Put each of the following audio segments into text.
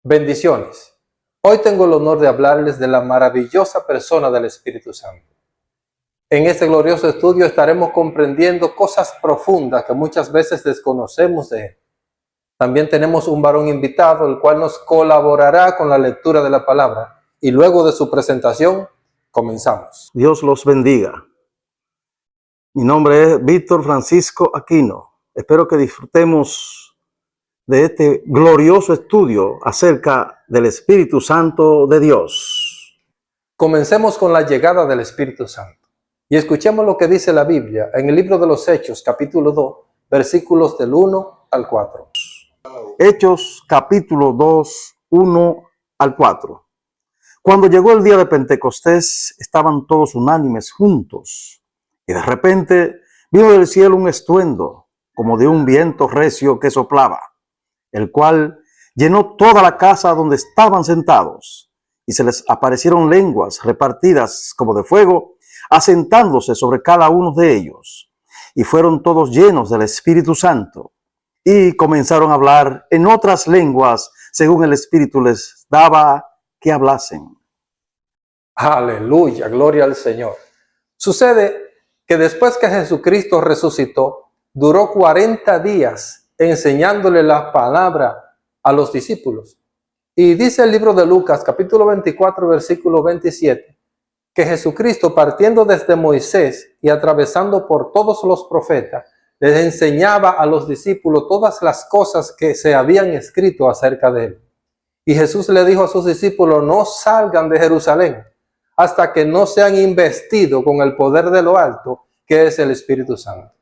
Bendiciones. Hoy tengo el honor de hablarles de la maravillosa persona del Espíritu Santo. En este glorioso estudio estaremos comprendiendo cosas profundas que muchas veces desconocemos de él. También tenemos un varón invitado, el cual nos colaborará con la lectura de la palabra. Y luego de su presentación, comenzamos. Dios los bendiga. Mi nombre es Víctor Francisco Aquino. Espero que disfrutemos de este glorioso estudio acerca del Espíritu Santo de Dios. Comencemos con la llegada del Espíritu Santo. Y escuchemos lo que dice la Biblia en el libro de los Hechos, capítulo 2, versículos del 1 al 4. Hechos, capítulo 2, 1 al 4. Cuando llegó el día de Pentecostés, estaban todos unánimes juntos, y de repente vino del cielo un estruendo, como de un viento recio que soplaba, el cual llenó toda la casa donde estaban sentados, y se les aparecieron lenguas repartidas como de fuego, asentándose sobre cada uno de ellos, y fueron todos llenos del Espíritu Santo, y comenzaron a hablar en otras lenguas, según el Espíritu les daba que hablasen. Aleluya, gloria al Señor. Sucede que después que Jesucristo resucitó, duró 40 días enseñándole la palabra a los discípulos. Y dice el libro de Lucas, capítulo 24, versículo 27, que Jesucristo, partiendo desde Moisés y atravesando por todos los profetas, les enseñaba a los discípulos todas las cosas que se habían escrito acerca de él. Y Jesús le dijo a sus discípulos: no salgan de Jerusalén hasta que no sean investidos con el poder de lo alto, que es el Espíritu Santo.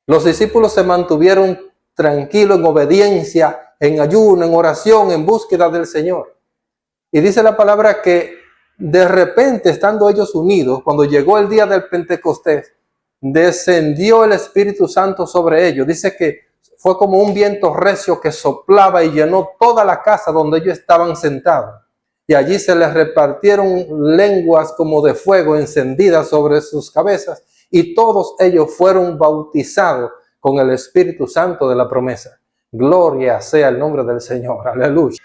Los discípulos se mantuvieron tranquilos en obediencia, en ayuno, en oración, en búsqueda del Señor. Y dice la palabra que de repente, estando ellos unidos, cuando llegó el día del Pentecostés, descendió el Espíritu Santo sobre ellos. Dice que fue como un viento recio que soplaba y llenó toda la casa donde ellos estaban sentados. Y allí se les repartieron lenguas como de fuego encendidas sobre sus cabezas, y todos ellos fueron bautizados con el Espíritu Santo de la promesa. Gloria sea el nombre del Señor. Aleluya.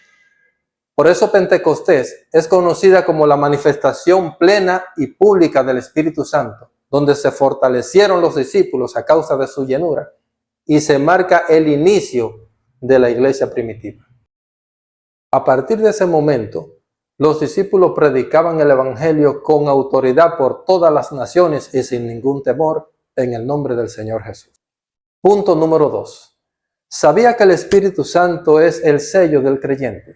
Por eso Pentecostés es conocida como la manifestación plena y pública del Espíritu Santo, donde se fortalecieron los discípulos a causa de su llenura, y se marca el inicio de la iglesia primitiva. A partir de ese momento, los discípulos predicaban el evangelio con autoridad por todas las naciones y sin ningún temor, en el nombre del Señor Jesús. Punto número 2. ¿Sabía que el Espíritu Santo es el sello del creyente?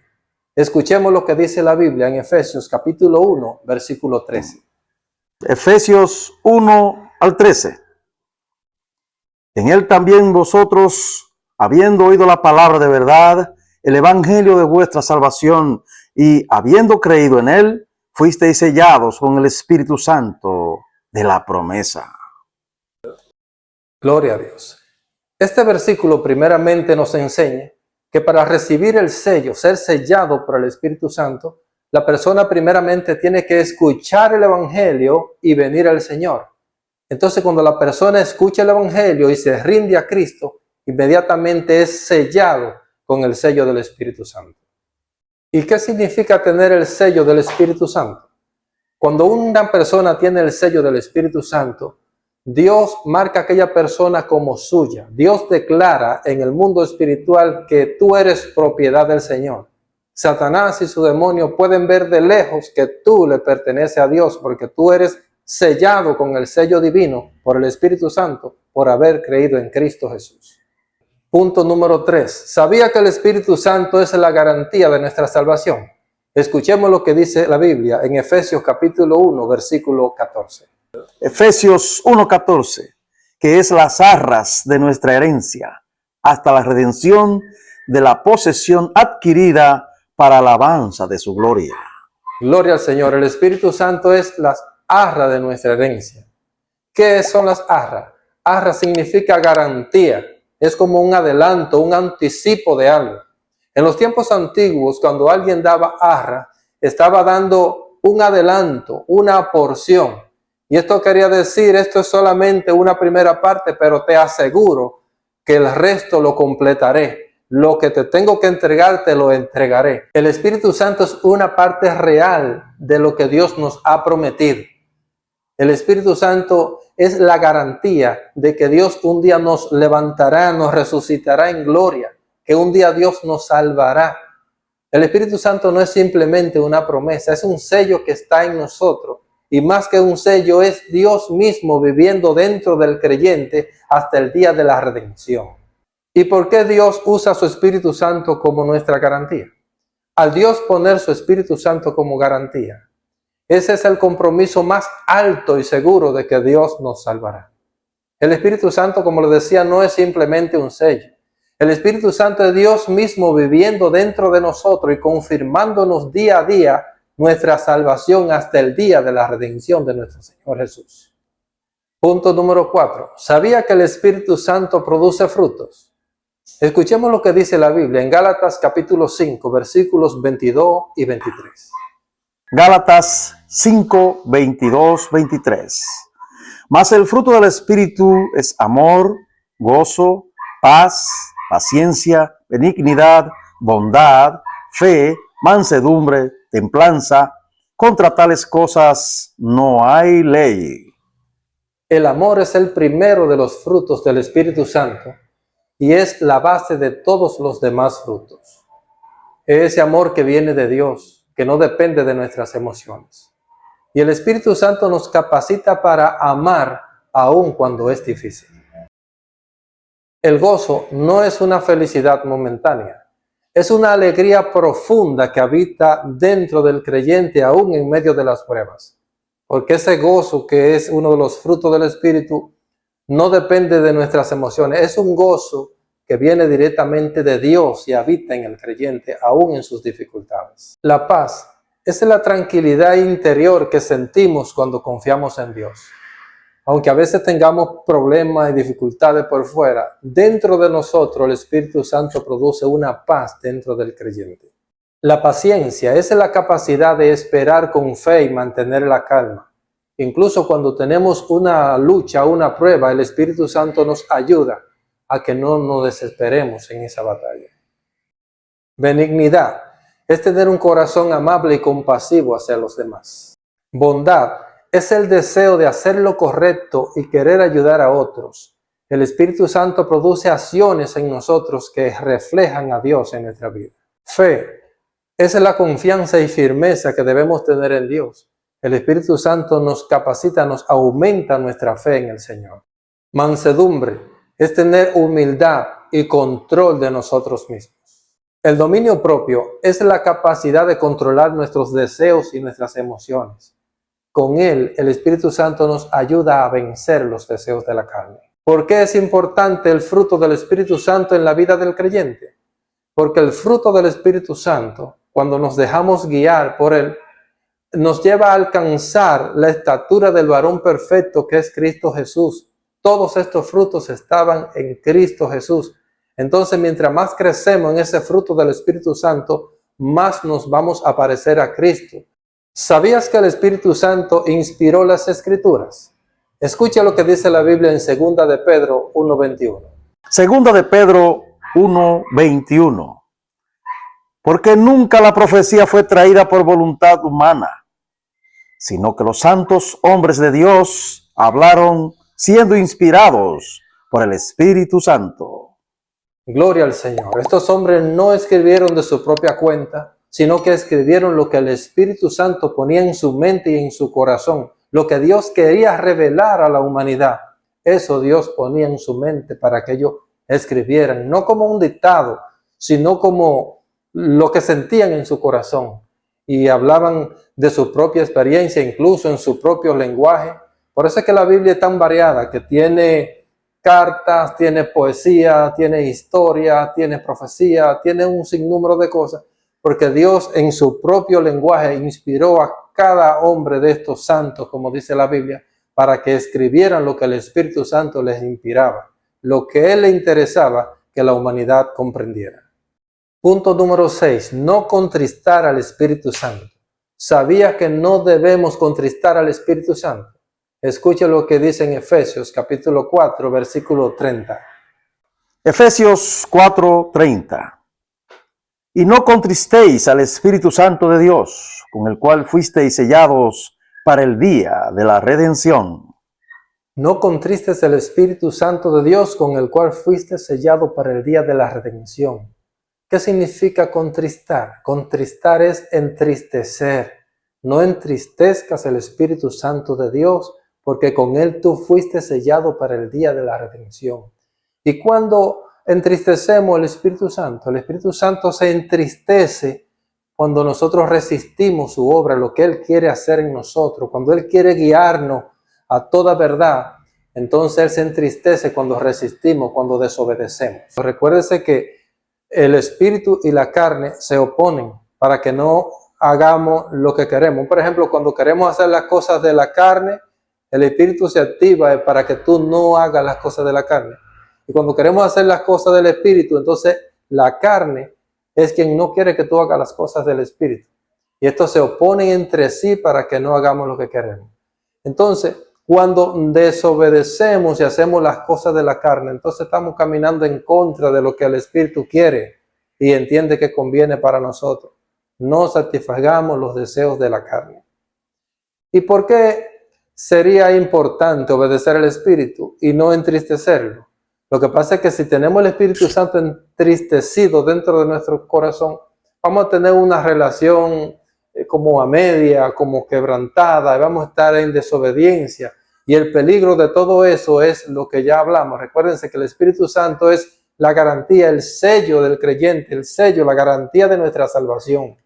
Escuchemos lo que dice la Biblia en Efesios capítulo 1, versículo 13. Efesios 1 al 13. En él también vosotros, habiendo oído la palabra de verdad, el evangelio de vuestra salvación, y habiendo creído en él, fuisteis sellados con el Espíritu Santo de la promesa. Gloria a Dios. Este versículo primeramente nos enseña que para recibir el sello, ser sellado por el Espíritu Santo, la persona primeramente tiene que escuchar el evangelio y venir al Señor. Entonces, cuando la persona escucha el evangelio y se rinde a Cristo, inmediatamente es sellado con el sello del Espíritu Santo. ¿Y qué significa tener el sello del Espíritu Santo? Cuando una persona tiene el sello del Espíritu Santo, Dios marca a aquella persona como suya. Dios declara en el mundo espiritual que tú eres propiedad del Señor. Satanás y su demonio pueden ver de lejos que tú le perteneces a Dios, porque tú eres sellado con el sello divino por el Espíritu Santo por haber creído en Cristo Jesús. Punto número 3. ¿Sabía que el Espíritu Santo es la garantía de nuestra salvación? Escuchemos lo que dice la Biblia en Efesios capítulo 1, versículo 14. Efesios 1:14, que es las arras de nuestra herencia, hasta la redención de la posesión adquirida para alabanza de su gloria. Gloria al Señor. El Espíritu Santo es las arras de nuestra herencia. ¿Qué son las arras? Arras significa garantía. Es como un adelanto, un anticipo de algo. En los tiempos antiguos, cuando alguien daba arra, estaba dando un adelanto, una porción. Y esto quería decir, esto es solamente una primera parte, pero te aseguro que el resto lo completaré. lo que te tengo que entregar, te lo entregaré. El Espíritu Santo es una parte real de lo que Dios nos ha prometido. El Espíritu Santo es la garantía de que Dios un día nos levantará, nos resucitará en gloria, que un día Dios nos salvará. El Espíritu Santo no es simplemente una promesa, es un sello que está en nosotros. Y más que un sello, es Dios mismo viviendo dentro del creyente hasta el día de la redención. ¿Y por qué Dios usa su Espíritu Santo como nuestra garantía? Al Dios poner su Espíritu Santo como garantía, ese es el compromiso más alto y seguro de que Dios nos salvará. El Espíritu Santo, como lo decía, no es simplemente un sello. El Espíritu Santo es Dios mismo viviendo dentro de nosotros y confirmándonos día a día nuestra salvación hasta el día de la redención de nuestro Señor Jesús. Punto número 4. ¿Sabía que el Espíritu Santo produce frutos? Escuchemos lo que dice la Biblia en Gálatas capítulo 5, versículos 22 y 23. Gálatas 5, 22, 23. Mas el fruto del Espíritu es amor, gozo, paz, paciencia, benignidad, bondad, fe, mansedumbre, templanza. Contra tales cosas no hay ley. El amor es el primero de los frutos del Espíritu Santo y es la base de todos los demás frutos. Es ese amor que viene de Dios, que no depende de nuestras emociones. Y el Espíritu Santo nos capacita para amar aun cuando es difícil. El gozo no es una felicidad momentánea, es una alegría profunda que habita dentro del creyente aún en medio de las pruebas. Porque ese gozo, que es uno de los frutos del Espíritu, no depende de nuestras emociones. Es un gozo que viene directamente de Dios y habita en el creyente, aún en sus dificultades. La paz es la tranquilidad interior que sentimos cuando confiamos en Dios. Aunque a veces tengamos problemas y dificultades por fuera, dentro de nosotros el Espíritu Santo produce una paz dentro del creyente. La paciencia es la capacidad de esperar con fe y mantener la calma. Incluso cuando tenemos una lucha, una prueba, el Espíritu Santo nos ayuda a que no nos desesperemos en esa batalla. Benignidad es tener un corazón amable y compasivo hacia los demás. Bondad es el deseo de hacer lo correcto y querer ayudar a otros. El Espíritu Santo produce acciones en nosotros que reflejan a Dios en nuestra vida. Fe es la confianza y firmeza que debemos tener en Dios. El Espíritu Santo nos capacita, nos aumenta nuestra fe en el Señor. Mansedumbre es tener humildad y control de nosotros mismos. El dominio propio es la capacidad de controlar nuestros deseos y nuestras emociones. Con él, el Espíritu Santo nos ayuda a vencer los deseos de la carne. ¿Por qué es importante el fruto del Espíritu Santo en la vida del creyente? Porque el fruto del Espíritu Santo, cuando nos dejamos guiar por él, nos lleva a alcanzar la estatura del varón perfecto que es Cristo Jesús. Todos estos frutos estaban en Cristo Jesús. Entonces, mientras más crecemos en ese fruto del Espíritu Santo, más nos vamos a parecer a Cristo. ¿Sabías que el Espíritu Santo inspiró las Escrituras? Escucha lo que dice la Biblia en 2 de Pedro 1:21. 2 de Pedro 1:21. Porque nunca la profecía fue traída por voluntad humana, sino que los santos hombres de Dios hablaron siendo inspirados por el Espíritu Santo. Gloria al Señor. Estos hombres no escribieron de su propia cuenta, sino que escribieron lo que el Espíritu Santo ponía en su mente y en su corazón, lo que Dios quería revelar a la humanidad. Eso Dios ponía en su mente para que ellos escribieran, no como un dictado, sino como lo que sentían en su corazón. Y hablaban de su propia experiencia, incluso en su propio lenguaje. Por eso es que la Biblia es tan variada, que tiene cartas, tiene poesía, tiene historia, tiene profecía, tiene un sinnúmero de cosas, porque Dios en su propio lenguaje inspiró a cada hombre de estos santos, como dice la Biblia, para que escribieran lo que el Espíritu Santo les inspiraba, lo que él le interesaba que la humanidad comprendiera. Punto número 6. No contristar al Espíritu Santo. ¿Sabía que no debemos contristar al Espíritu Santo? Escucha lo que dice en Efesios capítulo 4, versículo 30. Efesios 4:30. Y no contristéis al Espíritu Santo de Dios, con el cual fuisteis sellados para el día de la redención. No contristes el Espíritu Santo de Dios, con el cual fuiste sellado para el día de la redención. ¿Qué significa contristar? Contristar es entristecer. No entristezcas el Espíritu Santo de Dios, porque con él tú fuiste sellado para el día de la redención. Y cuando entristecemos el Espíritu Santo se entristece cuando nosotros resistimos su obra, lo que él quiere hacer en nosotros, cuando él quiere guiarnos a toda verdad. Entonces él se entristece cuando resistimos, cuando desobedecemos. Recuérdese que el espíritu y la carne se oponen para que no hagamos lo que queremos. Por ejemplo, cuando queremos hacer las cosas de la carne, el espíritu se activa para que tú no hagas las cosas de la carne. Y cuando queremos hacer las cosas del espíritu, entonces la carne es quien no quiere que tú hagas las cosas del espíritu. Y estos se oponen entre sí para que no hagamos lo que queremos. Entonces, cuando desobedecemos y hacemos las cosas de la carne, entonces estamos caminando en contra de lo que el Espíritu quiere y entiende que conviene para nosotros. No satisfagamos los deseos de la carne. ¿Y por qué sería importante obedecer al Espíritu y no entristecerlo? Lo que pasa es que si tenemos el Espíritu Santo entristecido dentro de nuestro corazón, vamos a tener una relación como a media, como quebrantada, y vamos a estar en desobediencia. Y el peligro de todo eso es lo que ya hablamos. Recuérdense que el Espíritu Santo es la garantía, el sello del creyente, el sello, la garantía de nuestra salvación.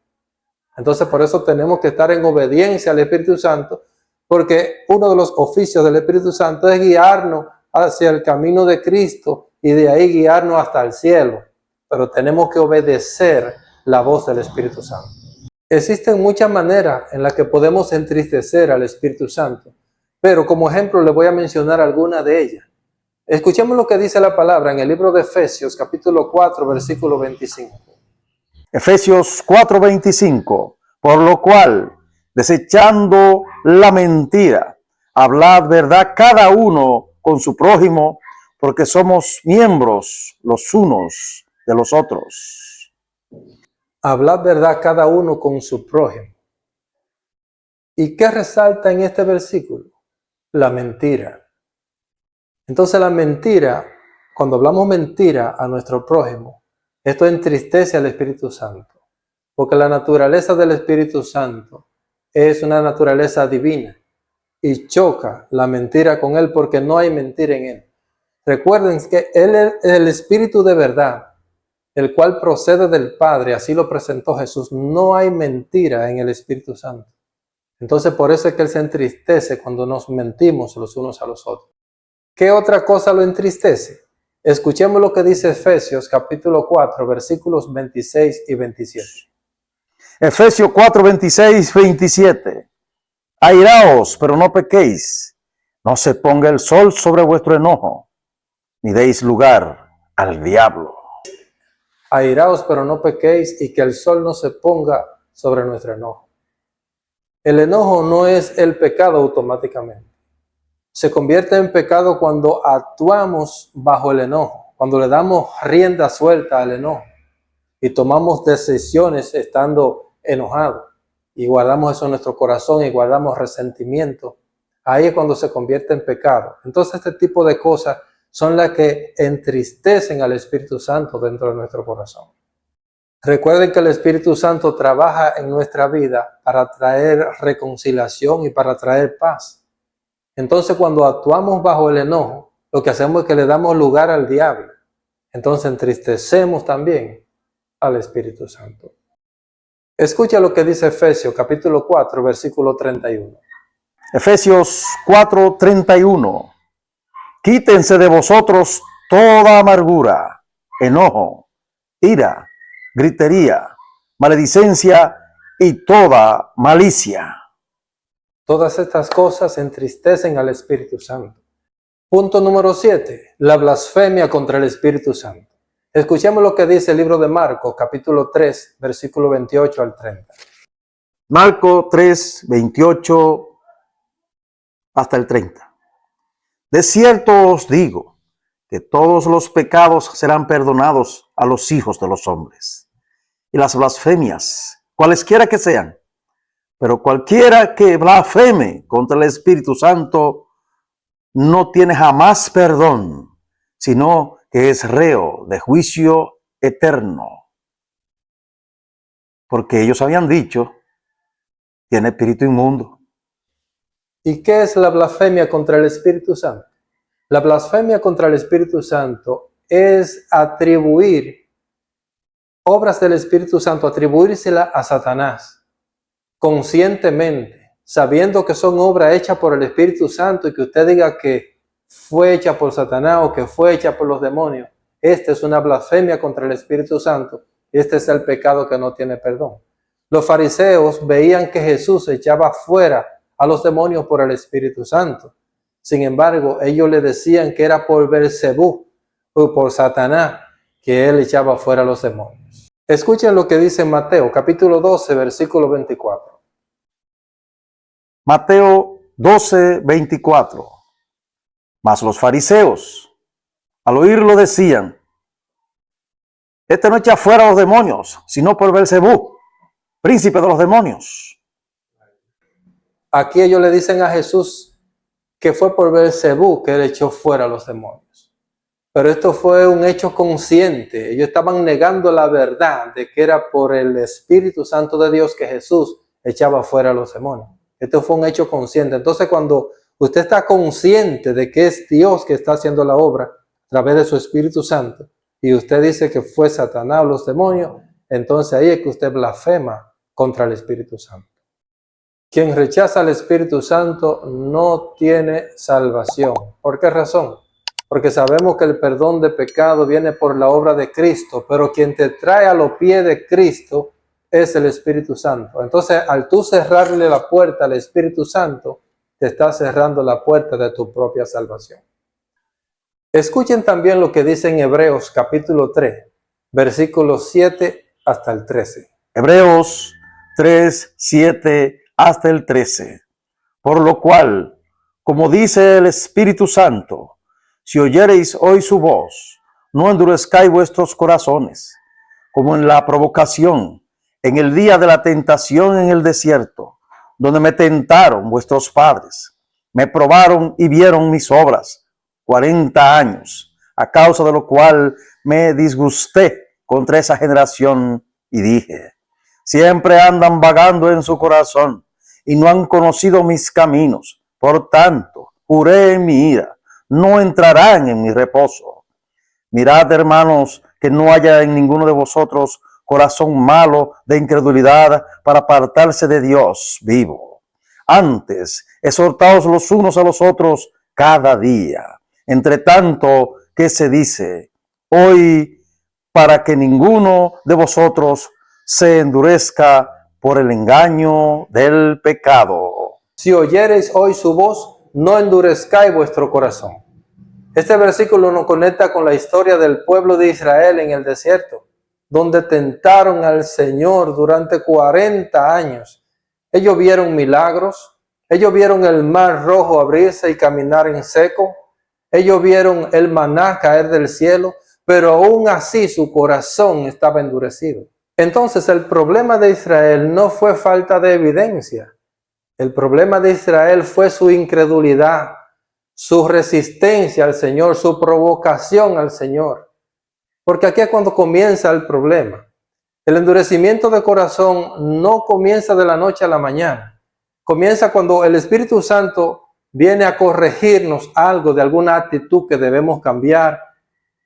Entonces por eso tenemos que estar en obediencia al Espíritu Santo, porque uno de los oficios del Espíritu Santo es guiarnos hacia el camino de Cristo y de ahí guiarnos hasta el cielo. Pero tenemos que obedecer la voz del Espíritu Santo. Existen muchas maneras en las que podemos entristecer al Espíritu Santo, pero como ejemplo le voy a mencionar algunas de ellas. Escuchemos lo que dice la palabra en el libro de Efesios, capítulo 4, versículo 25. Efesios 4:25. Por lo cual, desechando la mentira, hablad verdad cada uno con su prójimo, porque somos miembros los unos de los otros. Hablad verdad cada uno con su prójimo. ¿Y qué resalta en este versículo? La mentira. Entonces la mentira, cuando hablamos mentira a nuestro prójimo, esto entristece al Espíritu Santo, porque la naturaleza del Espíritu Santo es una naturaleza divina y choca la mentira con él porque no hay mentira en él. Recuerden que él es el Espíritu de verdad, el cual procede del Padre, así lo presentó Jesús. No hay mentira en el Espíritu Santo. Entonces por eso es que él se entristece cuando nos mentimos los unos a los otros. ¿Qué otra cosa lo entristece? Escuchemos lo que dice Efesios capítulo 4, versículos 26 y 27. Efesios 4, 26, 27. Airaos, pero no pequéis. No se ponga el sol sobre vuestro enojo, ni deis lugar al diablo. Airaos, pero no pequéis, y que el sol no se ponga sobre nuestro enojo. El enojo no es el pecado automáticamente. Se convierte en pecado cuando actuamos bajo el enojo, cuando le damos rienda suelta al enojo y tomamos decisiones estando enojados y guardamos eso en nuestro corazón y guardamos resentimiento. Ahí es cuando se convierte en pecado. Entonces este tipo de cosas son las que entristecen al Espíritu Santo dentro de nuestro corazón. Recuerden que el Espíritu Santo trabaja en nuestra vida para traer reconciliación y para traer paz. Entonces cuando actuamos bajo el enojo, lo que hacemos es que le damos lugar al diablo. Entonces entristecemos también al Espíritu Santo. Escucha lo que dice Efesios capítulo 4, versículo 31. Efesios 4, 31. Quítense de vosotros toda amargura, enojo, ira, gritería, maledicencia y toda malicia. Todas estas cosas entristecen al Espíritu Santo. Punto número 7. La blasfemia contra el Espíritu Santo. Escuchemos lo que dice el libro de Marcos, capítulo 3, versículo 28 al 30. Marcos 3, 28 hasta el 30. De cierto os digo, que todos los pecados serán perdonados a los hijos de los hombres. Y las blasfemias, cualesquiera que sean, pero cualquiera que blasfeme contra el Espíritu Santo no tiene jamás perdón, sino que es reo de juicio eterno. Porque ellos habían dicho, tiene espíritu inmundo. ¿Y qué es la blasfemia contra el Espíritu Santo? La blasfemia contra el Espíritu Santo es atribuir obras del Espíritu Santo, atribuírsela a Satanás conscientemente, sabiendo que son obras hechas por el Espíritu Santo y que usted diga que fue hecha por Satanás o que fue hecha por los demonios. Esta es una blasfemia contra el Espíritu Santo. Este es el pecado que no tiene perdón. Los fariseos veían que Jesús echaba fuera a los demonios por el Espíritu Santo. Sin embargo, ellos le decían que era por Beelzebú o por Satanás que él echaba fuera a los demonios. Escuchen lo que dice Mateo, capítulo 12, versículo 24. Mateo 12, 24. Mas los fariseos, al oírlo, decían, este no echa fuera a los demonios, sino por Beelzebú, príncipe de los demonios. Aquí ellos le dicen a Jesús que fue por Beelzebú que él echó fuera a los demonios. Pero esto fue un hecho consciente. Ellos estaban negando la verdad de que era por el Espíritu Santo de Dios que Jesús echaba fuera a los demonios. Esto fue un hecho consciente. Entonces, cuando usted está consciente de que es Dios que está haciendo la obra a través de su Espíritu Santo, y usted dice que fue Satanás o los demonios, entonces ahí es que usted blasfema contra el Espíritu Santo. Quien rechaza al Espíritu Santo no tiene salvación. ¿Por qué razón? Porque sabemos que el perdón de pecado viene por la obra de Cristo, pero quien te trae a los pies de Cristo es el Espíritu Santo. Entonces, al tú cerrarle la puerta al Espíritu Santo, te estás cerrando la puerta de tu propia salvación. Escuchen también lo que dice en Hebreos capítulo 3, versículos 7 hasta el 13. Hebreos 3, 7 hasta el 13. Por lo cual, como dice el Espíritu Santo, si oyereis hoy su voz, no endurezcáis vuestros corazones, como en la provocación, en el día de la tentación en el desierto, donde me tentaron vuestros padres, me probaron y vieron mis obras 40 años, a causa de lo cual me disgusté contra esa generación y dije, siempre andan vagando en su corazón y no han conocido mis caminos. Por tanto, juré en mi ira, no entrarán en mi reposo. Mirad, hermanos, que no haya en ninguno de vosotros corazón malo de incredulidad para apartarse de Dios vivo. Antes, exhortaos los unos a los otros cada día. Entre tanto que se dice, hoy, para que ninguno de vosotros se endurezca por el engaño del pecado. Si oyereis hoy su voz, no endurezcáis vuestro corazón. Este versículo nos conecta con la historia del pueblo de Israel en el desierto, donde tentaron al Señor durante 40 años. Ellos vieron milagros, ellos vieron el mar rojo abrirse y caminar en seco, ellos vieron el maná caer del cielo, pero aún así su corazón estaba endurecido. Entonces el problema de Israel no fue falta de evidencia. El problema de Israel fue su incredulidad, su resistencia al Señor, su provocación al Señor. Porque aquí es cuando comienza el problema. El endurecimiento de corazón no comienza de la noche a la mañana. Comienza cuando el Espíritu Santo viene a corregirnos algo de alguna actitud que debemos cambiar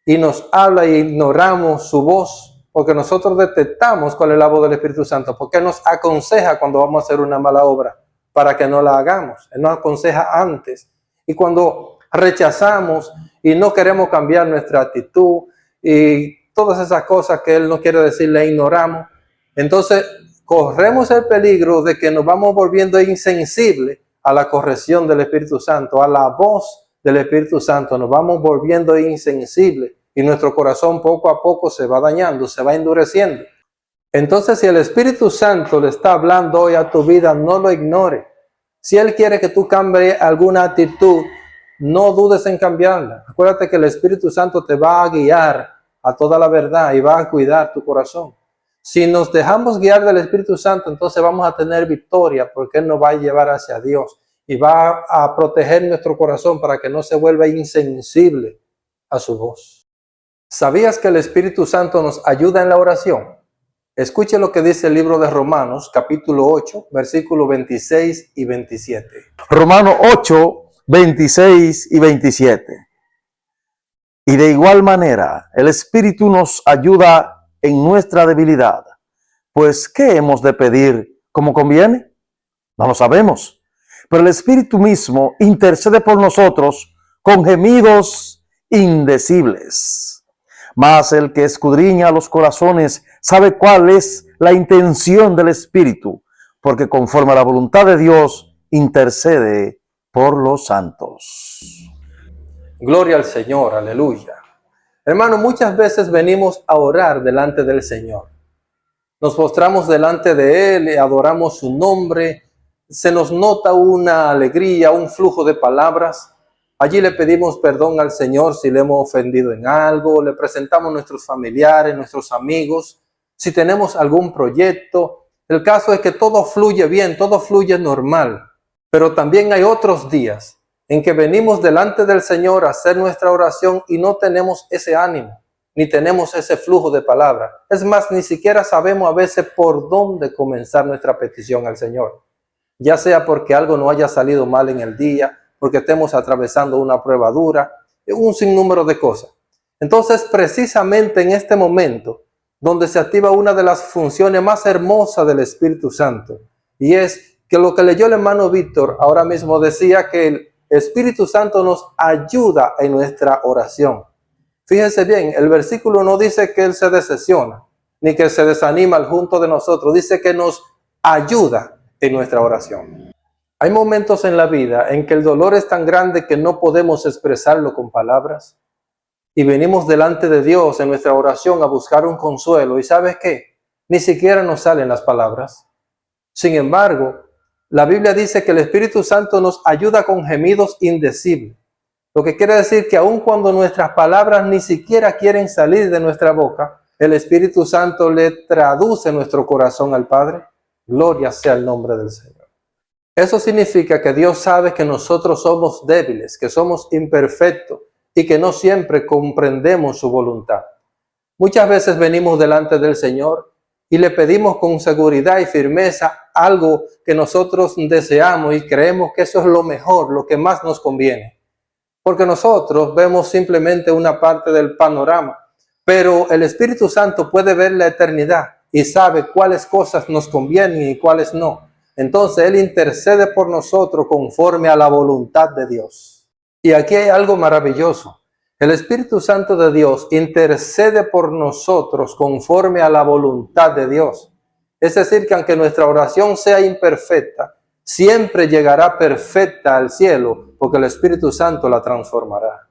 y nos habla y ignoramos su voz, porque nosotros detectamos cuál es la voz del Espíritu Santo, porque Él nos aconseja cuando vamos a hacer una mala obra para que no la hagamos. Él nos aconseja antes. Y cuando rechazamos y no queremos cambiar nuestra actitud y todas esas cosas que Él no quiere decir, le ignoramos, entonces corremos el peligro de que nos vamos volviendo insensibles a la corrección del Espíritu Santo, a la voz del Espíritu Santo. Nos vamos volviendo insensibles y nuestro corazón poco a poco se va dañando, se va endureciendo. Entonces, si el Espíritu Santo le está hablando hoy a tu vida, no lo ignore. Si Él quiere que tú cambies alguna actitud, no dudes en cambiarla. Acuérdate que el Espíritu Santo te va a guiar a toda la verdad y va a cuidar tu corazón. Si nos dejamos guiar del Espíritu Santo, entonces vamos a tener victoria, porque Él nos va a llevar hacia Dios y va a proteger nuestro corazón para que no se vuelva insensible a su voz. ¿Sabías que el Espíritu Santo nos ayuda en la oración? Escuche lo que dice el libro de Romanos, capítulo 8, versículos 26 y 27. Romanos 8, 26 y 27. Y de igual manera, el Espíritu nos ayuda en nuestra debilidad. Pues, ¿qué hemos de pedir como conviene? No lo sabemos. Pero el Espíritu mismo intercede por nosotros con gemidos indecibles. Mas el que escudriña los corazones sabe cuál es la intención del Espíritu, porque conforme a la voluntad de Dios intercede por los santos. Gloria al Señor, aleluya. Hermano, muchas veces venimos a orar delante del Señor. Nos postramos delante de Él, adoramos su nombre, se nos nota una alegría, un flujo de palabras. Allí le pedimos perdón al Señor si le hemos ofendido en algo, le presentamos a nuestros familiares, nuestros amigos, si tenemos algún proyecto. El caso es que todo fluye bien, todo fluye normal. Pero también hay otros días en que venimos delante del Señor a hacer nuestra oración y no tenemos ese ánimo, ni tenemos ese flujo de palabra. Es más, ni siquiera sabemos a veces por dónde comenzar nuestra petición al Señor. Ya sea porque algo no haya salido mal en el día, porque estemos atravesando una prueba dura, un sinnúmero de cosas. Entonces, precisamente en este momento, donde se activa una de las funciones más hermosas del Espíritu Santo, y es que lo que leyó el hermano Víctor ahora mismo decía que el Espíritu Santo nos ayuda en nuestra oración. Fíjense bien, el versículo no dice que Él se decepciona, ni que se desanima al junto de nosotros, dice que nos ayuda en nuestra oración. Hay momentos en la vida en que el dolor es tan grande que no podemos expresarlo con palabras y venimos delante de Dios en nuestra oración a buscar un consuelo y ¿sabes qué? Ni siquiera nos salen las palabras. Sin embargo, la Biblia dice que el Espíritu Santo nos ayuda con gemidos indecibles. Lo que quiere decir que aun cuando nuestras palabras ni siquiera quieren salir de nuestra boca, el Espíritu Santo le traduce nuestro corazón al Padre. Gloria sea el nombre del Señor. Eso significa que Dios sabe que nosotros somos débiles, que somos imperfectos y que no siempre comprendemos su voluntad. Muchas veces venimos delante del Señor y le pedimos con seguridad y firmeza algo que nosotros deseamos y creemos que eso es lo mejor, lo que más nos conviene. Porque nosotros vemos simplemente una parte del panorama, pero el Espíritu Santo puede ver la eternidad y sabe cuáles cosas nos convienen y cuáles no. Entonces Él intercede por nosotros conforme a la voluntad de Dios. Y aquí hay algo maravilloso. El Espíritu Santo de Dios intercede por nosotros conforme a la voluntad de Dios. Es decir, que aunque nuestra oración sea imperfecta, siempre llegará perfecta al cielo, porque el Espíritu Santo la transformará.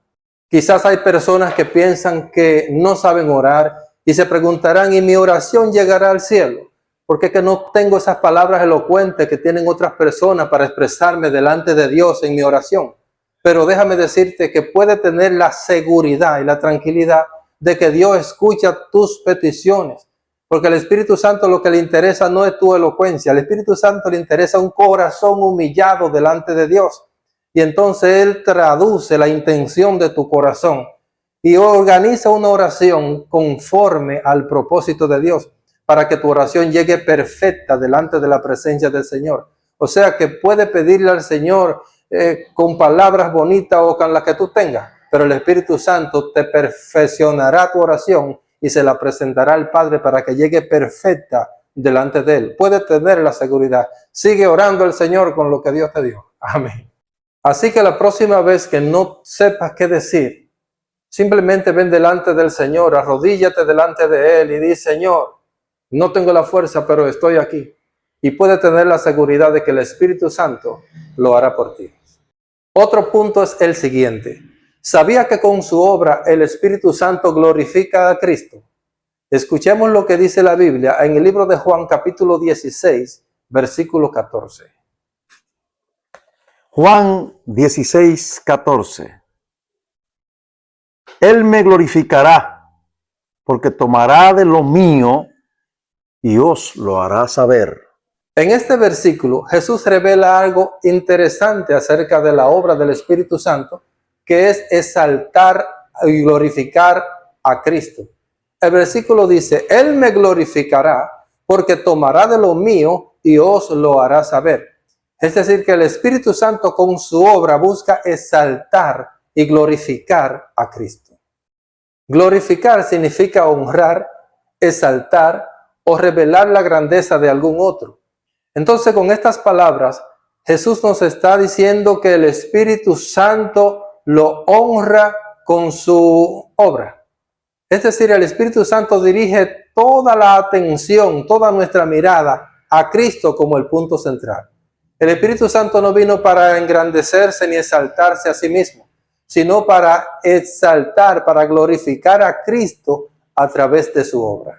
Quizás hay personas que piensan que no saben orar y se preguntarán, ¿y mi oración llegará al cielo? Porque es que no tengo esas palabras elocuentes que tienen otras personas para expresarme delante de Dios en mi oración. Pero déjame decirte que puedes tener la seguridad y la tranquilidad de que Dios escucha tus peticiones. Porque al Espíritu Santo lo que le interesa no es tu elocuencia. Al Espíritu Santo le interesa un corazón humillado delante de Dios. Y entonces Él traduce la intención de tu corazón y organiza una oración conforme al propósito de Dios para que tu oración llegue perfecta delante de la presencia del Señor. O sea que puedes pedirle al Señor con palabras bonitas o con las que tú tengas, pero el Espíritu Santo te perfeccionará tu oración y se la presentará al Padre para que llegue perfecta delante de Él. Puedes tener la seguridad. Sigue orando al Señor con lo que Dios te dio. Amén. Así que la próxima vez que no sepas qué decir, simplemente ven delante del Señor, arrodíllate delante de Él y di, Señor, no tengo la fuerza, pero estoy aquí. Y puedes tener la seguridad de que el Espíritu Santo lo hará por ti. Otro punto es el siguiente. ¿Sabía que con su obra el Espíritu Santo glorifica a Cristo? Escuchemos lo que dice la Biblia en el libro de Juan capítulo 16, versículo 14. Juan 16, 14. Él me glorificará, porque tomará de lo mío y os lo hará saber. En este versículo, Jesús revela algo interesante acerca de la obra del Espíritu Santo, que es exaltar y glorificar a Cristo. El versículo dice, Él me glorificará, porque tomará de lo mío y os lo hará saber. Es decir, que el Espíritu Santo con su obra busca exaltar y glorificar a Cristo. Glorificar significa honrar, exaltar o revelar la grandeza de algún otro. Entonces, con estas palabras, Jesús nos está diciendo que el Espíritu Santo lo honra con su obra. Es decir, el Espíritu Santo dirige toda la atención, toda nuestra mirada a Cristo como el punto central. El Espíritu Santo no vino para engrandecerse ni exaltarse a sí mismo, sino para exaltar, para glorificar a Cristo a través de su obra.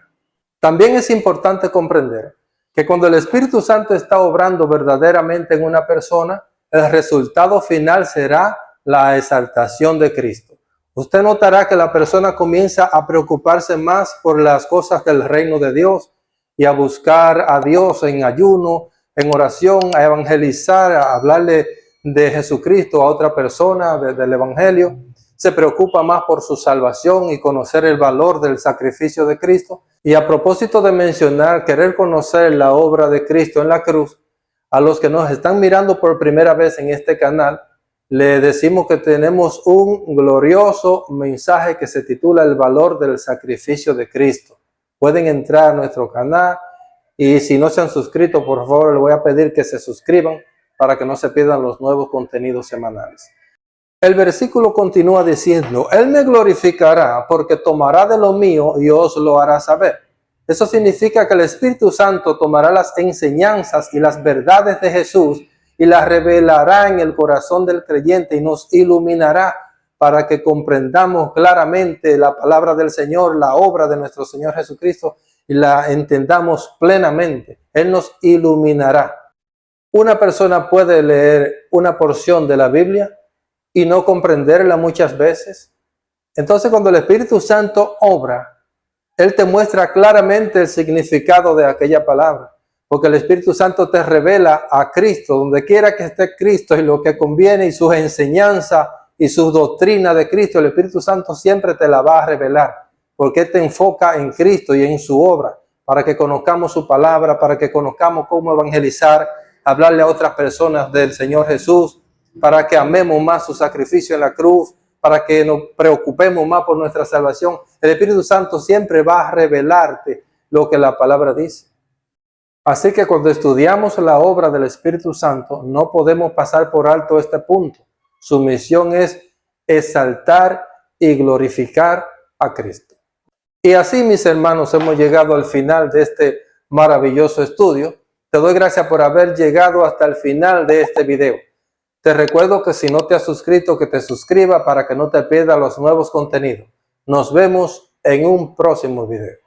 También es importante comprender que cuando el Espíritu Santo está obrando verdaderamente en una persona, el resultado final será la exaltación de Cristo. Usted notará que la persona comienza a preocuparse más por las cosas del reino de Dios y a buscar a Dios en ayuno, en oración, a evangelizar, a hablarle de Jesucristo a otra persona, del Evangelio. Se preocupa más por su salvación y conocer el valor del sacrificio de Cristo. Y a propósito de mencionar, querer conocer la obra de Cristo en la cruz, a los que nos están mirando por primera vez en este canal, le decimos que tenemos un glorioso mensaje que se titula El valor del sacrificio de Cristo. Pueden entrar a nuestro canal y si no se han suscrito, por favor, les voy a pedir que se suscriban para que no se pierdan los nuevos contenidos semanales. El versículo continúa diciendo, Él me glorificará porque tomará de lo mío y os lo hará saber. Eso significa que el Espíritu Santo tomará las enseñanzas y las verdades de Jesús y las revelará en el corazón del creyente y nos iluminará para que comprendamos claramente la palabra del Señor, la obra de nuestro Señor Jesucristo y la entendamos plenamente. Él nos iluminará. Una persona puede leer una porción de la Biblia y no comprenderla muchas veces. Entonces, cuando el Espíritu Santo obra, Él te muestra claramente el significado de aquella palabra, porque el Espíritu Santo te revela a Cristo, donde quiera que esté Cristo y lo que conviene y sus enseñanzas y su doctrina de Cristo, el Espíritu Santo siempre te la va a revelar, porque te enfoca en Cristo y en su obra, para que conozcamos su palabra, para que conozcamos cómo evangelizar, hablarle a otras personas del Señor Jesús, para que amemos más su sacrificio en la cruz, para que nos preocupemos más por nuestra salvación. El Espíritu Santo siempre va a revelarte lo que la palabra dice. Así que cuando estudiamos la obra del Espíritu Santo, no podemos pasar por alto este punto. Su misión es exaltar y glorificar a Cristo. Y así, mis hermanos, hemos llegado al final de este maravilloso estudio. Te doy gracias por haber llegado hasta el final de este video. Te recuerdo que si no te has suscrito, que te suscribas para que no te pierdas los nuevos contenidos. Nos vemos en un próximo video.